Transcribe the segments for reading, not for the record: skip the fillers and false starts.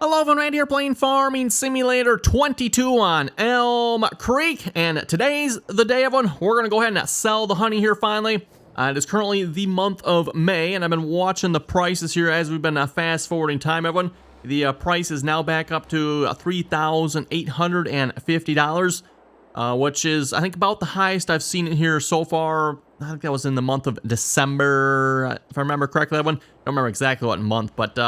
Hello everyone, right here playing Farming Simulator 22 on Elmcreek, and today's the day, everyone. We're going to go ahead and sell the honey here finally. It is currently the month of May, and I've been watching the prices here as we've been fast-forwarding time, everyone. The price is now back up to $3,850, which is, I think, about the highest I've seen it here so far. I think that was in the month of December, if I remember correctly, everyone. I don't remember exactly what month, but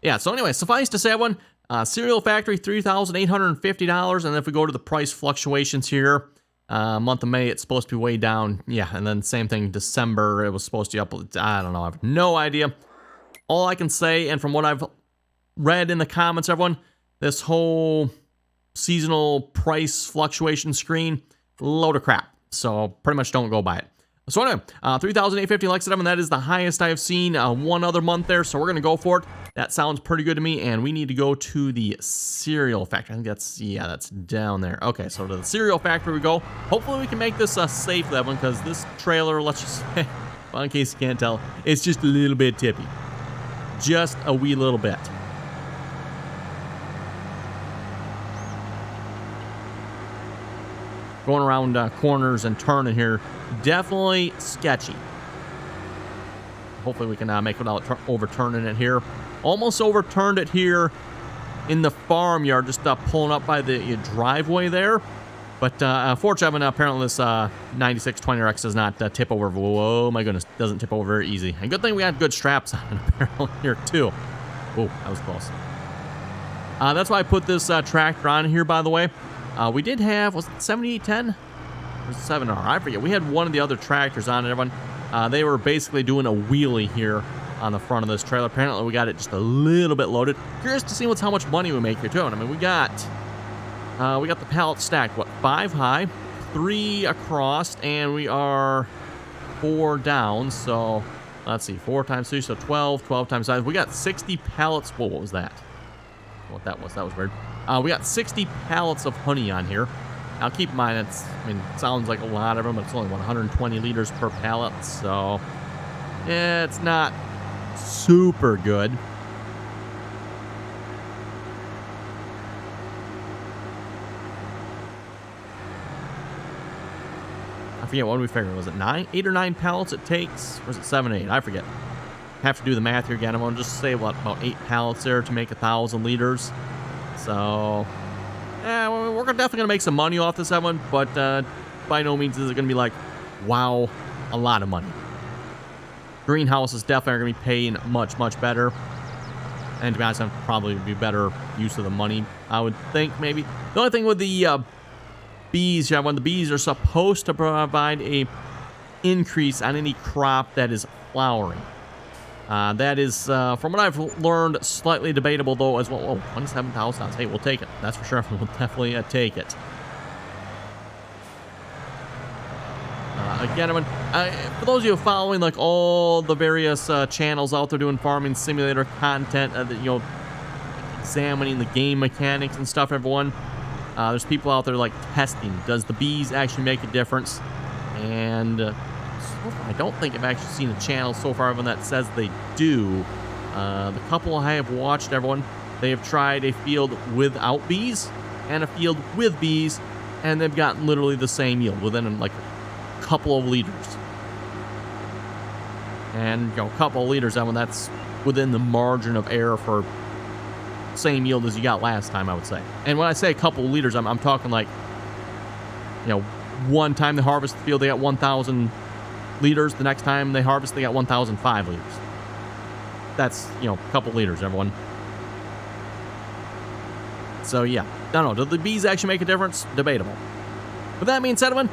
yeah, so anyway, suffice to say, everyone, cereal factory, $3,850, and if we go to the price fluctuations here, month of May, it's supposed to be way down, yeah, and then same thing, December, it was supposed to be up, I don't know, I have no idea. All I can say, and from what I've read in the comments, everyone, this whole seasonal price fluctuation screen, load of crap, so pretty much don't go by it. So anyway, 3,850, like I said, that is the highest I have seen one other month there, so we're going to go for it. That sounds pretty good to me, and we need to go to the cereal factory. I think that's, yeah, that's down there. Okay, so to the cereal factory we go. Hopefully we can make this a safe level, because this trailer, let's just say, well, in case you can't tell, it's just a little bit tippy. Just a wee little bit. Going around corners and turning here, definitely sketchy. Hopefully we can make it without overturning it here. Almost overturned it here in the farmyard, just pulling up by the driveway there. But unfortunately, apparently this 9620RX does not tip over. Whoa, my goodness, doesn't tip over very easy. And good thing we had good straps on it apparently here too. Oh, that was close. That's why I put this tractor on here, by the way. We did have, was it 7810? Or 7R? I forget. We had one of the other tractors on it, everyone. They were basically doing a wheelie here on the front of this trailer. Apparently, we got it just a little bit loaded. Curious to see how much money we make here, too. And I mean, we got the pallets stacked, what, 5 high, 3 across, and we are 4 down. So, let's see, 4 times 3, so 12, 12 times 5. We got 60 pallets. Whoa, what was that? What that was weird. We got 60 pallets of honey on here. Now, keep in mind, it sounds like a lot of them, but it's only 120 liters per pallet, so yeah, it's not super good. I forget what we figured. Was it 8 or 9 pallets it takes? Or was it 7 or 8? I forget. Have to do the math here again. I'm going to just say what, about 8 pallets there to make 1,000 liters. So, yeah, we're definitely going to make some money off this one, but by no means is it going to be like, wow, a lot of money. Greenhouse is definitely going to be paying much, much better. And to be honest, that would probably be better use of the money, I would think, maybe. The only thing with the bees, yeah, when the bees are supposed to provide a increase on any crop that is flowering. That is, from what I've learned, slightly debatable, though, as well. Oh, 27,000. Hey, we'll take it. That's for sure. We'll definitely take it. Again, for those of you following, like, all the various channels out there doing Farming Simulator content, examining the game mechanics and stuff, everyone, there's people out there, like, testing. Does the bees actually make a difference? And I don't think I've actually seen a channel so far that says they do. The couple I have watched, everyone, they have tried a field without bees and a field with bees, and they've gotten literally the same yield within like a couple of liters. And a couple of liters, that's within the margin of error for same yield as you got last time, I would say. And when I say a couple of liters, I'm talking like, one time they harvest the field, they got 1,000 liters. The next time they harvest, they got 1,005 liters. That's, a couple liters, everyone. So, yeah. I don't know. Do the bees actually make a difference? Debatable. With that being said, everyone,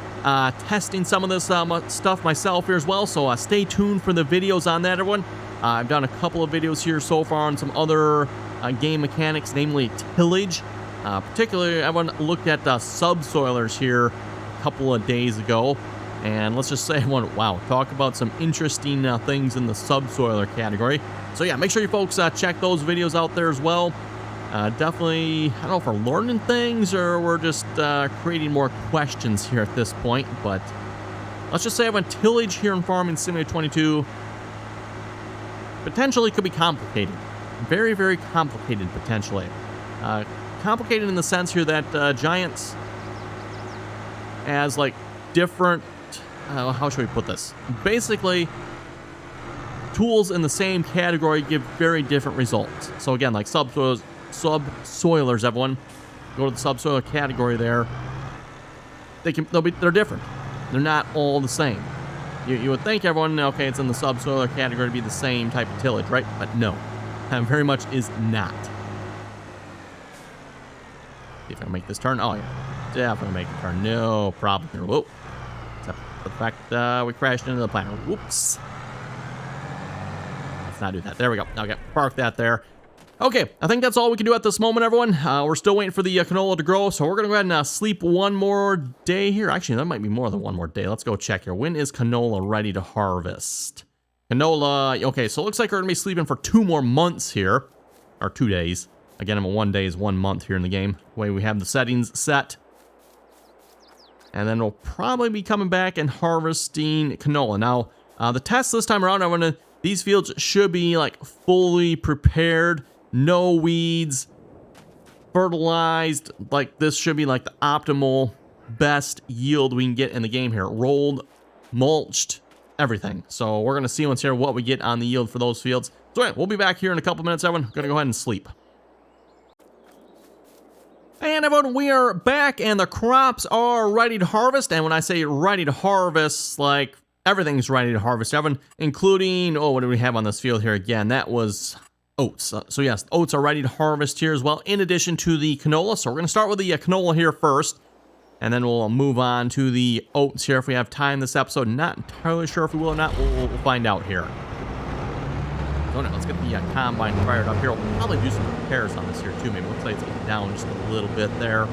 testing some of this stuff myself here as well, so stay tuned for the videos on that, everyone. I've done a couple of videos here so far on some other game mechanics, namely tillage. Particularly, everyone looked at subsoilers here a couple of days ago. And let's just say, wow, talk about some interesting things in the subsoiler category. So yeah, make sure you folks check those videos out there as well. Definitely, I don't know if we're learning things or we're just creating more questions here at this point. But let's just say I have tillage here in Farming Simulator 22. Potentially could be complicated. very, very complicated potentially. Complicated in the sense here that Giants has like different, how should we put this? Basically, tools in the same category give very different results. So again, like subsoilers, everyone, go to the subsoiler category there. They're different. They're not all the same. You would think everyone, okay, it's in the subsoiler category to be the same type of tillage, right? But no, very much is not. See if I can make this turn. Oh yeah, definitely make the turn. No problem here. Whoa. Except for the fact we crashed into the planter. Whoops. Let's not do that. There we go. Okay, park that there. Okay, I think that's all we can do at this moment, everyone. We're still waiting for the canola to grow, so we're going to go ahead and sleep one more day here. Actually, that might be more than one more day. Let's go check here. When is canola ready to harvest? Canola, okay, so it looks like we're going to be sleeping for 2 more months here. Or 2 days. Again, I'm a 1 day is 1 month here in the game. The way we have the settings set. And then we'll probably be coming back and harvesting canola. Now, the test this time around, these fields should be like fully prepared. No weeds, fertilized. Like this should be like the optimal best yield we can get in the game here. Rolled, mulched, everything. So we're going to see once here what we get on the yield for those fields. So anyway, we'll be back here in a couple minutes, everyone. Going to go ahead and sleep. And everyone, we are back and the crops are ready to harvest. And when I say ready to harvest, like everything's ready to harvest, everyone, including, oh, what do we have on this field here again? That was oats. So yes, oats are ready to harvest here as well, in addition to the canola. So we're going to start with the canola here first, and then we'll move on to the oats here if we have time this episode. Not entirely sure if we will or not. We'll find out here. So now let's get the combine fired up here. We'll probably do some repairs on this here too. Maybe looks like it's getting down just a little bit there.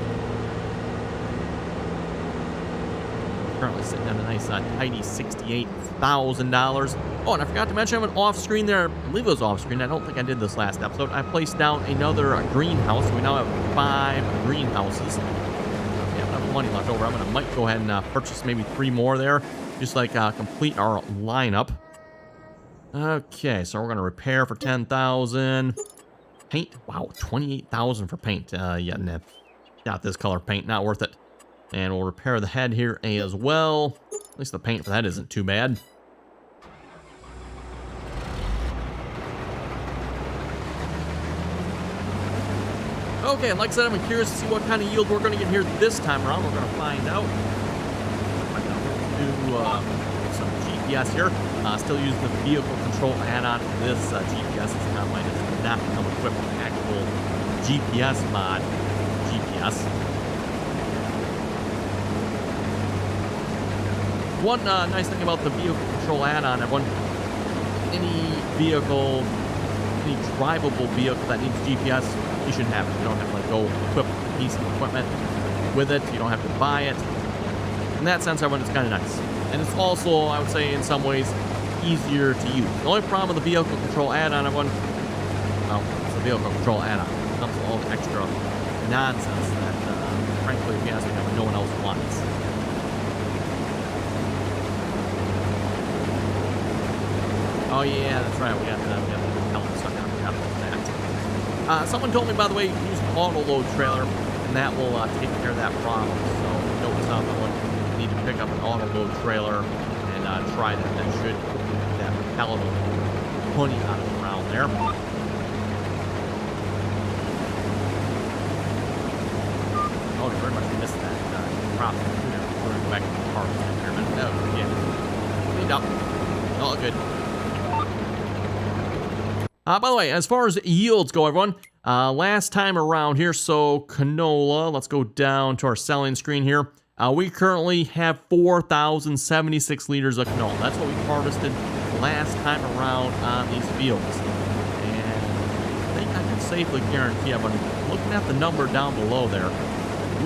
Currently sitting on a nice tidy $68,000. Oh, and I forgot to mention, I have an off screen there. I believe it was off screen. I don't think I did this last episode. I placed down another greenhouse. We now have 5 greenhouses. We have enough money left over. I might go ahead and purchase maybe 3 more there, just like complete our lineup. Okay, so we're gonna repair for 10,000. Paint, wow, 28,000 for paint. Yeah, nah, not this color paint, not worth it. And we'll repair the head here as well. At least the paint for that isn't too bad. Okay, like I said, I'm curious to see what kind of yield we're going to get here this time around. We're going to find out. Do some GPS here. Still using the vehicle control add-on. This GPS is combine does not come equipped with actual GPS mod GPS. One nice thing about the vehicle control add-on, everyone, any vehicle, any drivable vehicle that needs GPS, you should have it. You don't have to like go equip a piece of equipment with it. You don't have to buy it. In that sense, everyone, it's kind of nice. And it's also, I would say, in some ways, easier to use. The only problem with the vehicle control add-on, everyone, well, it's the vehicle control add-on. It comes with all the extra nonsense that, frankly, if you ask me, no one else wants. Oh yeah, that's right. We got the helmet stuff down. I forgot about that. Someone told me, by the way, you can use an auto load trailer, and that will take care of that problem. So note someone need to pick up an auto load trailer and try that. That should get that pallet of honey out of the ground there. Oh, you very much missed that crop. We're going to go back to the car here a minute. Oh, yeah. Cleaned up. All good. By the way, as far as yields go, everyone, last time around here, so canola, let's go down to our selling screen here. We currently have 4,076 liters of canola. That's what we harvested last time around on these fields. And I think I can safely guarantee, but looking at the number down below there,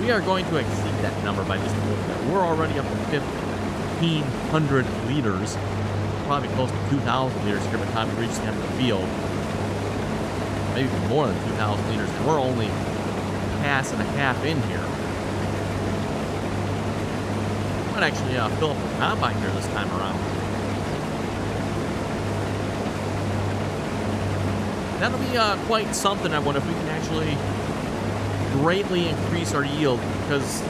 we are going to exceed that number by just a little bit. We're already up to 1,500 liters, probably close to 2,000 liters here by the time we reach the end of the field. Maybe more than 2,000 liters, and we're only pass and a half in here. I might actually fill up the combine here this time around. That'll be quite something. I wonder if we can actually greatly increase our yield, because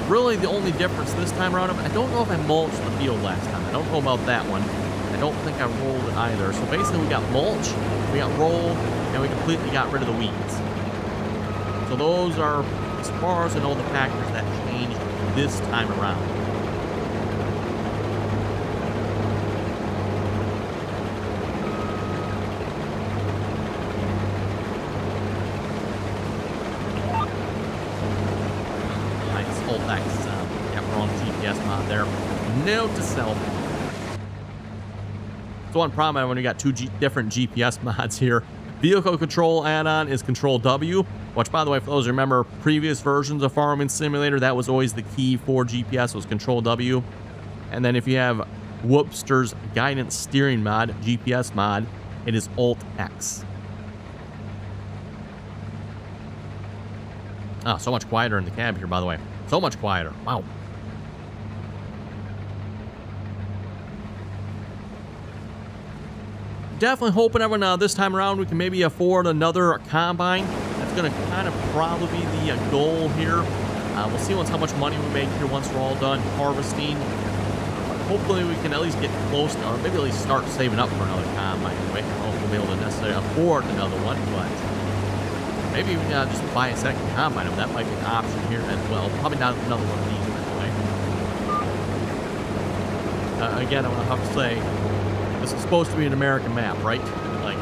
really the only difference this time around, I don't know if I mulched the field last time. I don't know about that one. I don't think I rolled it either. So basically we got mulch, we got roll, and we completely got rid of the weeds. So those are, as far as I know, the factors that changed this time around. Nice old X. Yeah, we're on GPS mod there. Note to self. So one problem when we got two different GPS mods here. Vehicle control add-on is Control W, which, by the way, for those who remember previous versions of Farming Simulator, that was always the key for GPS, was Control W. And then if you have Whoopster's Guidance Steering mod, GPS mod, it is Alt X. Oh, so much quieter in the cab here, by the way. So much quieter. Wow. Definitely hoping everyone this time around we can maybe afford another combine. That's going to kind of probably be the goal here. We'll see how much money we make here once we're all done harvesting. Hopefully we can at least get close to, or maybe at least start saving up for another combine. I don't know if we'll be able to necessarily afford another one, but maybe we can just buy a second combine. That might be an option here as well. Probably not another one of these, by the way. Again, I want to have to say, this is supposed to be an American map, right? Like,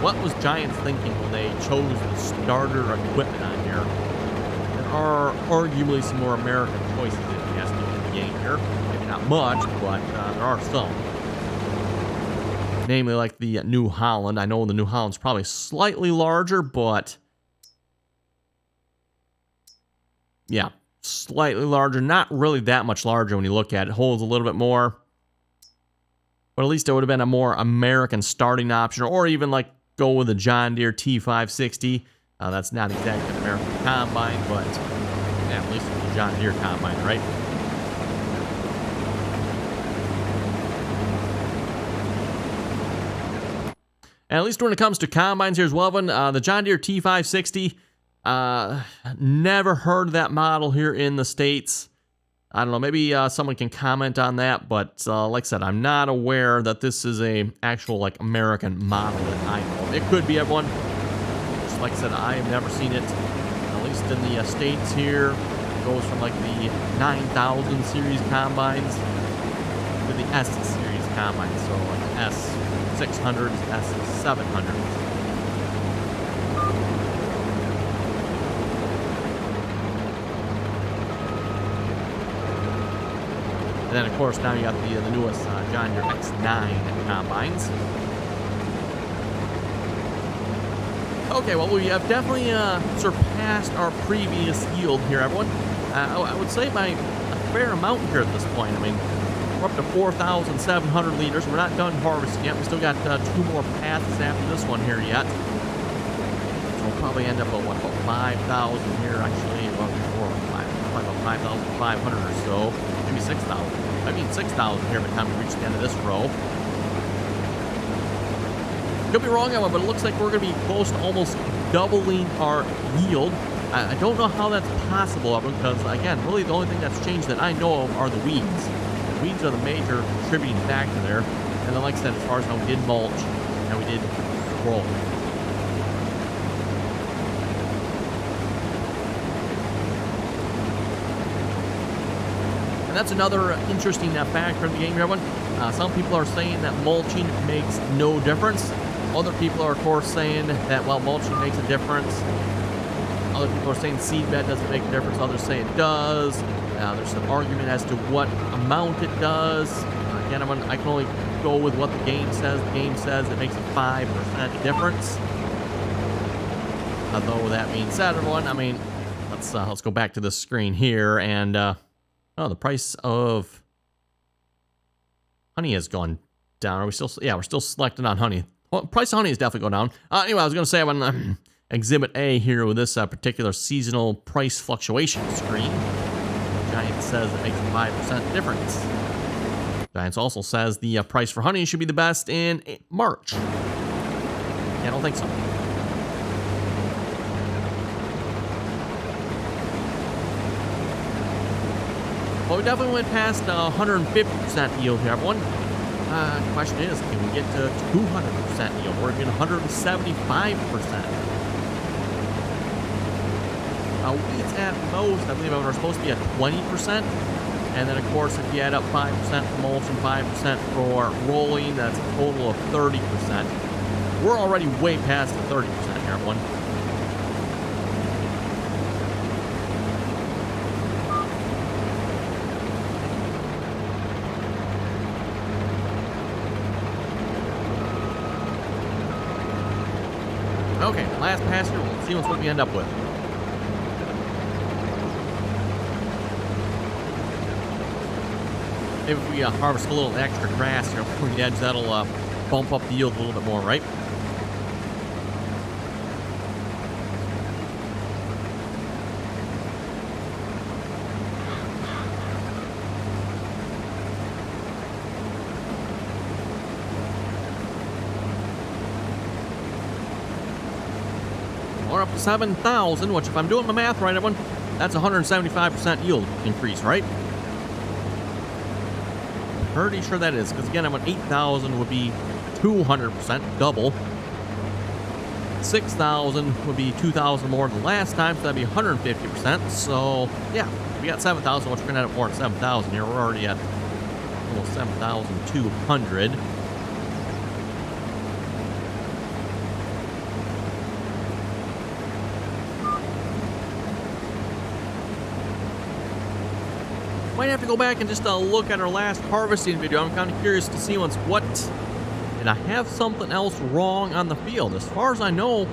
what was Giants thinking when they chose the starter equipment on here? There are arguably some more American choices, if you ask me, in the game here. Maybe not much, but there are some. Namely, like the New Holland. I know the New Holland's probably slightly larger, but yeah, slightly larger. Not really that much larger when you look at it. Holds a little bit more. But at least it would have been a more American starting option, or even like go with a John Deere T560. That's not exactly an American combine, but yeah, at least it's a John Deere combine, right? And at least when it comes to combines, here's one of them. The John Deere T560. Never heard of that model here in the States. I don't know, maybe someone can comment on that, but like I said, I'm not aware that this is a actual like American model that I know of. It could be everyone. Just like I said, I have never seen it, at least in the States here. It goes from like the 9000 series combines to the S series combines, so like S600s, S700s. And then, of course, now you got the newest John Deere X9 combines. Okay, well, we have definitely surpassed our previous yield here, everyone. I would say by a fair amount here at this point. I mean, we're up to 4,700 liters. We're not done harvesting yet. We still got 2 more passes after this one here yet. So we'll probably end up at, what, about 5,000 here, actually. Well, probably about 5,500 or so. Maybe 6,000. I mean 6,000 here by the time we reach the end of this row. Could be wrong, but it looks like we're going to be close to almost doubling our yield. I don't know how that's possible, because, again, really the only thing that's changed that I know of are the weeds. The weeds are the major contributing factor there. And then, like I said, as far as how we did mulch and we did roll. And that's another interesting factor in the game, everyone. Some people are saying that mulching makes no difference. Other people are, of course, saying that, well, mulching makes a difference. Other people are saying seed bed doesn't make a difference. Others say it does. There's some argument as to what amount it does. Again, I can only go with what the game says. The game says it makes a 5% difference. Although that being said, everyone, I mean, let's go back to the screen here, and oh, the price of honey has gone down. Are we still? Yeah, we're still selected on honey. Well, price of honey has definitely gone down. Anyway, I was going to say on Exhibit A here with this particular seasonal price fluctuation screen, Giants says it makes a 5% difference. Giants also says the price for honey should be the best in March. And I don't think so. Well, we definitely went past 150% yield here, everyone. The question is, can we get to 200% yield? We're getting 175%. Weeds at most, I believe we're supposed to be at 20%. And then, of course, if you add up 5% for mulch and 5% for rolling, that's a total of 30%. We're already way past the 30% here, everyone. Okay, last pass here. We'll see what we end up with. Maybe if we harvest a little extra grass here on the edge, that'll bump up the yield a little bit more, right? We're up to 7,000, which if I'm doing my math right, everyone, that's 175% yield increase, right? Pretty sure that is, because again, I'm at 8,000 would be 200%, double. 6,000 would be 2,000 more than last time, so that'd be 150%. So, yeah, we got 7,000, which we're going to end up more than 7,000 here. We're already at almost 7,200. Might have to go back and just look at our last harvesting video. I'm kind of curious to see what did I have something else wrong on the field. As far as I know,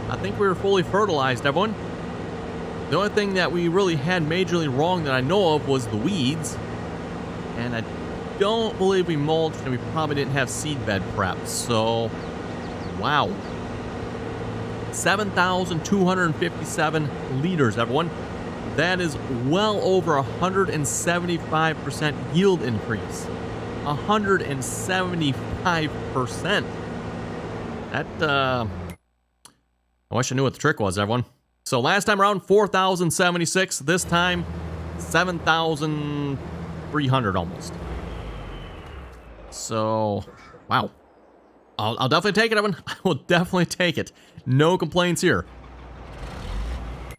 I think we were fully fertilized, everyone. The only thing that we really had majorly wrong that I know of was the weeds, and I don't believe we mulched, and we probably didn't have seed bed prep. So, wow, 7,257 liters, everyone. That is well over 175% yield increase. 175%. That, I wish I knew what the trick was, everyone. So last time around, 4,076. This time, 7,300 almost. So, wow. I'll definitely take it, everyone. I will definitely take it. No complaints here.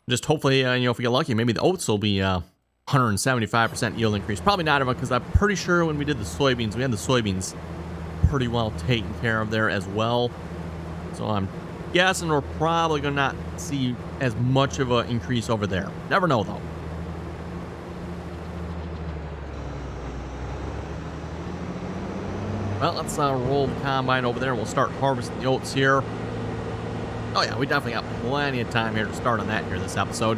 Just hopefully, if we get lucky, maybe the oats will be 175% yield increase. Probably not, everyone, because I'm pretty sure when we did the soybeans, we had the soybeans pretty well taken care of there as well. So I'm guessing we're probably going to not see as much of an increase over there. Never know, though. Well, let's roll the combine over there. We'll start harvesting the oats here. Oh yeah, we definitely got plenty of time here to start on that here this episode.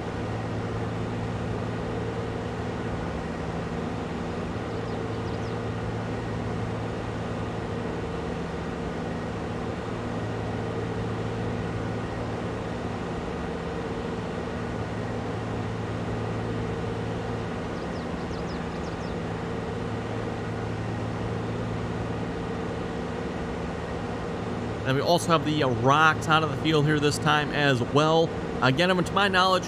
And we also have the rocks out of the field here this time as well. Again, to my knowledge,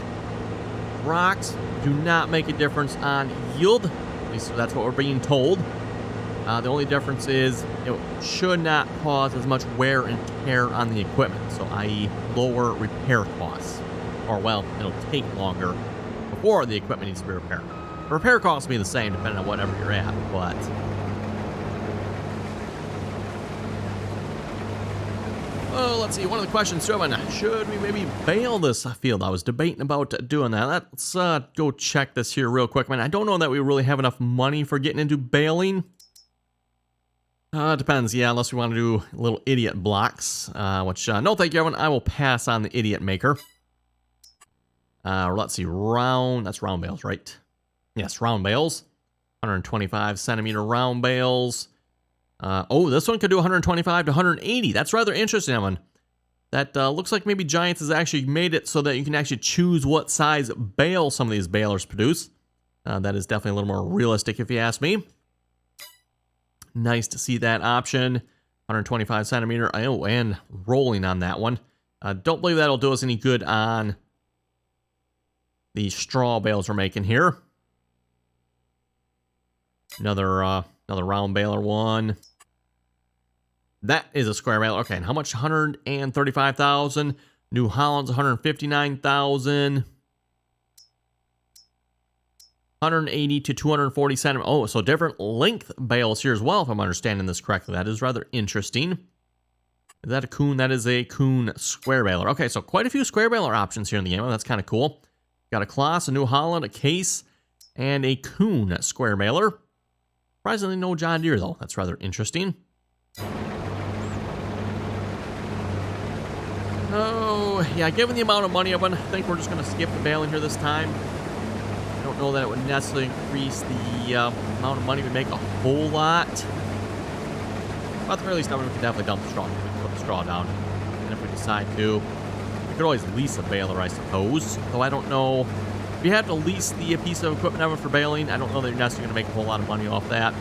rocks do not make a difference on yield. At least that's what we're being told. The only difference is it should not cause as much wear and tear on the equipment. So, i.e. lower repair costs. Or, well, it'll take longer before the equipment needs to be repaired. The repair costs will be the same depending on whatever you're at, but... Oh, let's see. One of the questions, should we maybe bale this field? I was debating about doing that. Let's go check this here real quick. I don't know that we really have enough money for getting into baling. Depends, yeah, unless we want to do little idiot blocks, which, no thank you, everyone. I will pass on the idiot maker. Let's see, that's round bales, right? Yes, round bales. 125 centimeter round bales. Oh, this one could do 125 to 180. That's rather interesting, everyone. That looks like maybe Giants has actually made it so that you can actually choose what size bale some of these balers produce. That is definitely a little more realistic if you ask me. Nice to see that option. 125 centimeter. Oh, and rolling on that one. Don't believe that'll do us any good on the straw bales we're making here. Another round baler one. That is a square baler. Okay, and how much? 135,000. New Holland's 159,000. 180 to 240 centimeters. Oh, so different length bales here as well, if I'm understanding this correctly. That is rather interesting. Is that a Kuhn? That is a Kuhn square baler. Okay, so quite a few square baler options here in the game. That's kind of cool. Got a Kloss, a New Holland, a Case, and a Kuhn square baler. Surprisingly, no John Deere, though. That's rather interesting. Oh, yeah, given the amount of money, I think we're just going to skip the baling here this time. I don't know that it would necessarily increase the amount of money we make a whole lot. But at the very least, we can definitely dump the straw. Put the straw down. And if we decide to, we could always lease a baler, I suppose. Though I don't know. If you have to lease the piece of equipment ever for baling, I don't know that you're necessarily going to make a whole lot of money off that.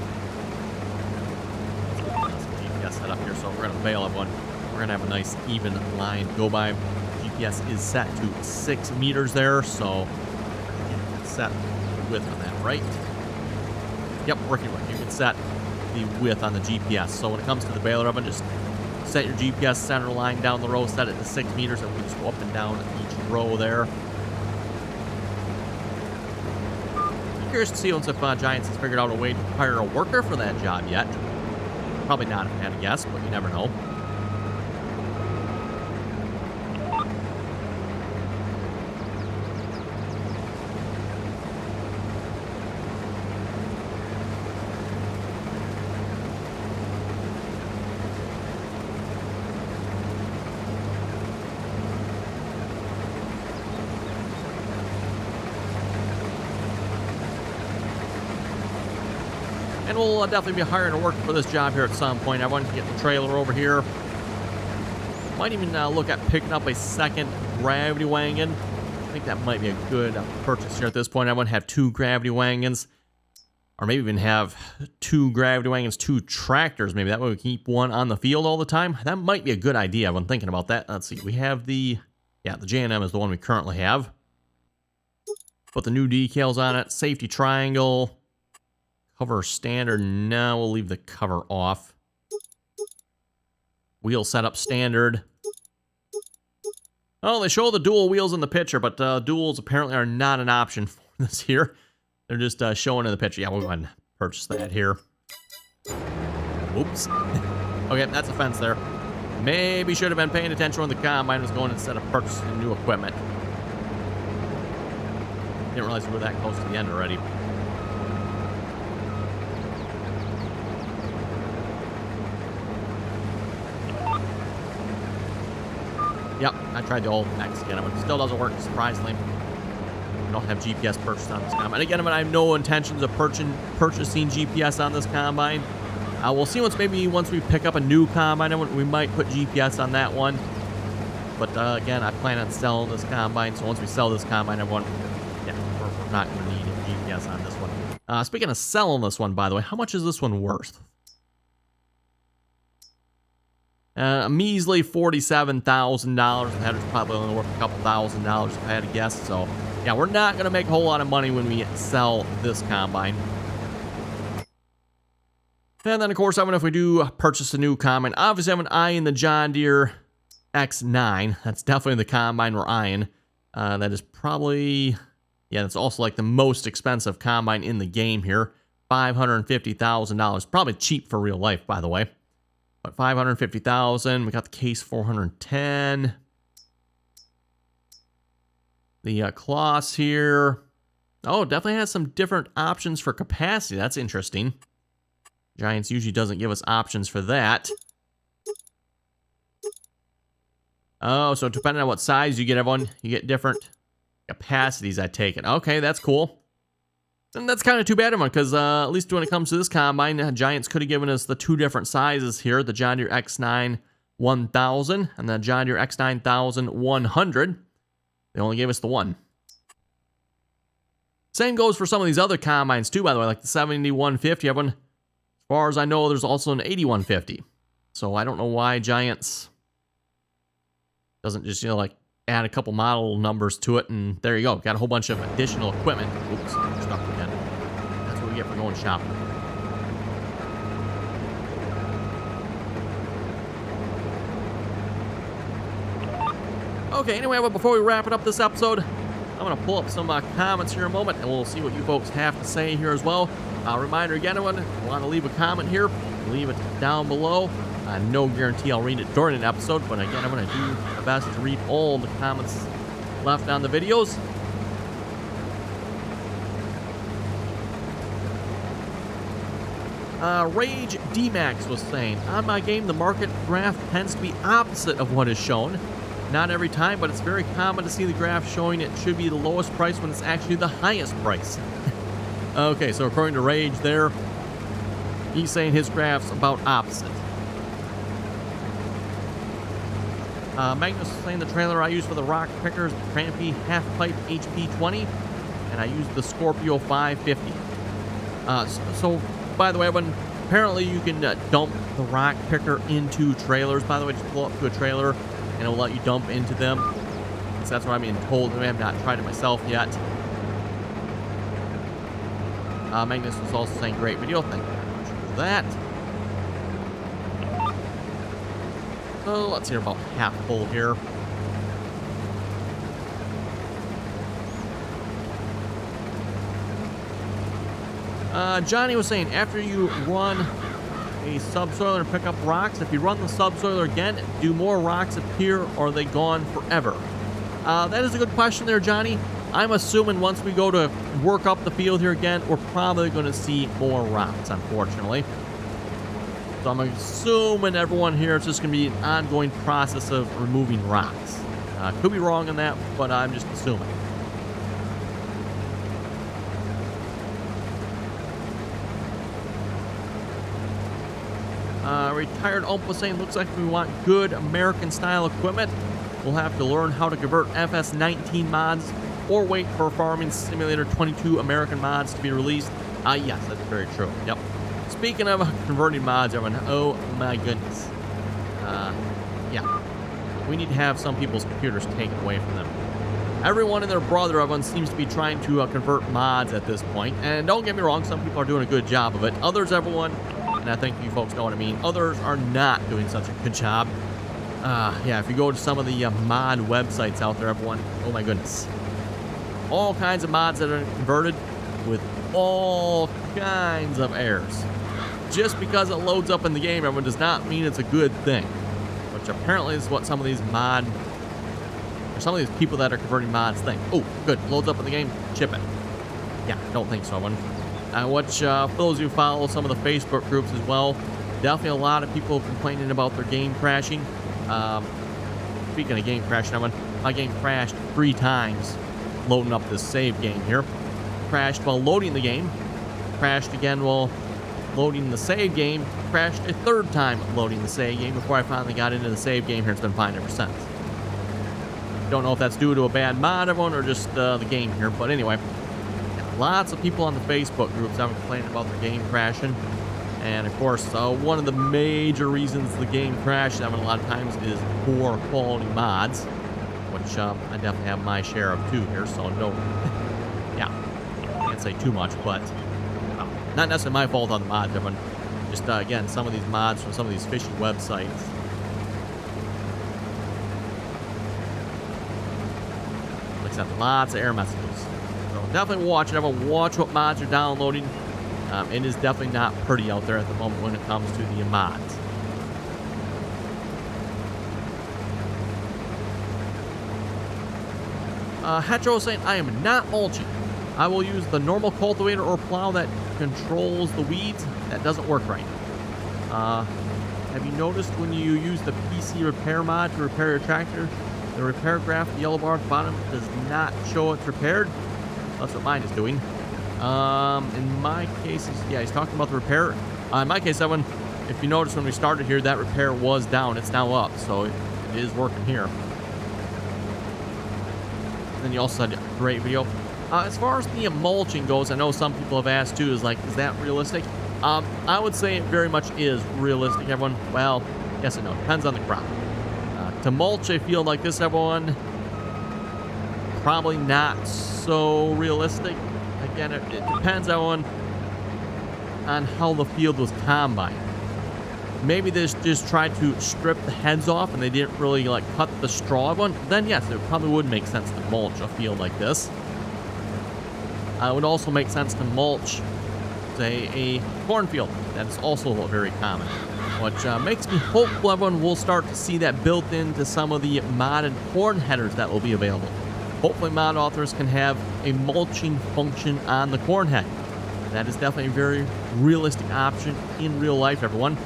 Let's get GPS set up here, so we're going to bale everyone. We're going to have a nice even line go by. GPS is set to 6 meters there, so set the width on that, right? Yep, working with. You can set the width on the GPS. So when it comes to the baler oven, just set your GPS center line down the row, set it to 6 meters, and we just go up and down each row there. I'm curious to see once if Giants has figured out a way to hire a worker for that job yet. Probably not if I had to guess, but you never know. And we'll definitely be hiring a worker for this job here at some point. I want to get the trailer over here. Might even look at picking up a second gravity wagon. I think that might be a good purchase here at this point. I want to have 2 gravity wagons. Or maybe even have 2 gravity wagons, 2 tractors. Maybe that way we can keep one on the field all the time. That might be a good idea. I've been thinking about that. Let's see. We have the J&M is the one we currently have. Put the new decals on it. Safety triangle. Cover standard. No, we'll leave the cover off. Wheel setup standard. Oh, they show the dual wheels in the picture, but duals apparently are not an option for this here. They're just showing in the picture. Yeah, we'll go ahead and purchase that here. Oops. Okay, that's a fence there. Maybe should have been paying attention when the combine was going instead of purchasing new equipment. Didn't realize we were that close to the end already. Yep, I tried the old Mexican, but it still doesn't work, surprisingly. I don't have GPS purchased on this combine. Again, I have no intentions of purchasing GPS on this combine. We'll see once we pick up a new combine, we might put GPS on that one. But again, I plan on selling this combine, so once we sell this combine, we're not going to need a GPS on this one. Speaking of selling this one, by the way, how much is this one worth? A measly $47,000. That is probably only worth a couple $1,000 if I had to guess. So, yeah, we're not going to make a whole lot of money when we sell this combine. And then, of course, if we do purchase a new combine, obviously I'm eyeing the John Deere X9. That's definitely the combine we're eyeing. That is probably, that's also like the most expensive combine in the game here. $550,000. Probably cheap for real life, by the way. But $550,000. We got the Case 410. The Kloss here. Oh, definitely has some different options for capacity. That's interesting. Giants usually doesn't give us options for that. Oh, so depending on what size you get, everyone, you get different capacities, I take it. Okay, that's cool. And that's kind of too bad, everyone, because at least when it comes to this combine, Giants could have given us the 2 different sizes here, the John Deere X9 1000 and the John Deere X9 100. They only gave us the one. Same goes for some of these other combines, too, by the way, like the 7150. Everyone, as far as I know, there's also an 8150. So I don't know why Giants doesn't just, you know, like add a couple model numbers to it, and there you go. Got a whole bunch of additional equipment. Oops, stuck again. That's what we get for going shopping. Okay, anyway, but before we wrap it up this episode, I'm going to pull up some comments here in a moment, and we'll see what you folks have to say here as well. Reminder again, everyone, if you want to leave a comment here, leave it down below. No guarantee I'll read it during an episode, but again, I'm going to do my best to read all the comments left on the videos. Rage D-Max was saying, on my game, the market graph tends to be opposite of what is shown. Not every time, but it's very common to see the graph showing it should be the lowest price when it's actually the highest price. Okay, so according to Rage there, he's saying his graph's about opposite. Magnus is saying the trailer I use for the rock picker is the Trampy half-pipe HP20, and I use the Scorpio 550. So, by the way, apparently you can dump the rock picker into trailers. By the way, just pull up to a trailer, and it'll let you dump into them. So that's what I'm being told. I have not tried it myself yet. Magnus was also saying, great video. Thank you very much for that. So let's hear about half full here. Johnny was saying, after you run a subsoiler and pick up rocks, if you run the subsoiler again, do more rocks appear, or are they gone forever? That is a good question there, Johnny. I'm assuming once we go to work up the field here again, we're probably going to see more rocks, unfortunately. So I'm assuming everyone here, it's just going to be an ongoing process of removing rocks. Could be wrong on that, but I'm just assuming. Retired Ump was saying, looks like we want good American-style equipment. We'll have to learn how to convert FS19 mods or wait for Farming Simulator 22 American mods to be released. Yes, that's very true. Yep. Speaking of converting mods, everyone, oh my goodness. Yeah. We need to have some people's computers taken away from them. Everyone and their brother, everyone seems to be trying to convert mods at this point. And don't get me wrong, some people are doing a good job of it. Others, everyone, and I think you folks know what I mean, others are not doing such a good job. Yeah, if you go to some of the mod websites out there, everyone, oh my goodness. All kinds of mods that are converted with all kinds of errors. Just because it loads up in the game, everyone, does not mean it's a good thing. Which apparently is what some of these people that are converting mods think. Oh, good, loads up in the game, chip it. Yeah, don't think so, everyone. For those of you who follow some of the Facebook groups as well, definitely a lot of people complaining about their game crashing. Speaking of game crashing, everyone, my game crashed 3 times loading up this save game here. Crashed while loading the game. Crashed again while loading the save game. Crashed a 3rd time loading the save game before I finally got into the save game here. It's been fine ever since. Don't know if that's due to a bad mod, everyone, or just the game here. But anyway, lots of people on the Facebook groups have been complaining about their game crashing. And of course, one of the major reasons the game crashed, a lot of times, is poor quality mods, which I definitely have my share of too here. So no, yeah, can't say too much, but not necessarily my fault on the mods, everyone. Just again, some of these mods from some of these fishy websites. Except lots of error messages. So definitely watch it, everyone. Watch what mods you're downloading. It is definitely not pretty out there at the moment when it comes to the mods. Hetro saying, I am not mulching. I will use the normal cultivator or plow that controls the weeds. That doesn't work right. Have you noticed when you use the PC repair mod to repair your tractor, the repair graph, the yellow bar at the bottom, does not show it's repaired? That's what mine is doing. In my case, yeah, he's talking about the repair. In my case, everyone, if you notice when we started here, that repair was down. It's now up, so it is working here. And then you also had a great video. As far as the mulching goes, I know some people have asked too, is that realistic? I would say it very much is realistic, everyone. Well, Yes and no. Depends on the crop. To mulch a field like this, everyone, probably not so realistic. Again, it depends, everyone, on how the field was combined. Maybe they just tried to strip the heads off and they didn't really like cut the straw one. Then yes, it probably would make sense to mulch a field like this. It would also make sense to mulch, say, a cornfield. That is also very common, which makes me hopeful everyone will start to see that built into some of the modded corn headers that will be available. Hopefully mod authors can have a mulching function on the corn head. That is definitely a very realistic option in real life, everyone.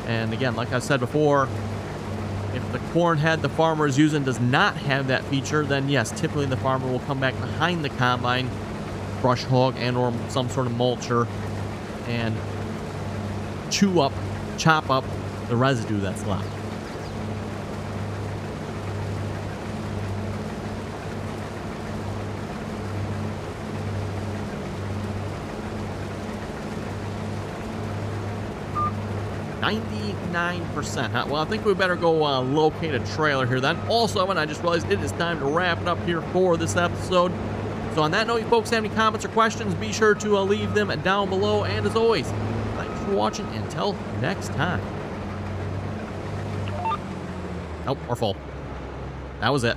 And again, like I said before, if the corn head the farmer is using does not have that feature, then yes, typically the farmer will come back behind the combine, brush hog and or some sort of mulcher, and chop up the residue that's left. %. Well, I think we better go locate a trailer here then. Also, when I just realized it is time to wrap it up here for this episode. So on that note, you folks have any comments or questions, be sure to leave them down below. And as always, thanks for watching. Until next time. Nope, we're full. That was it.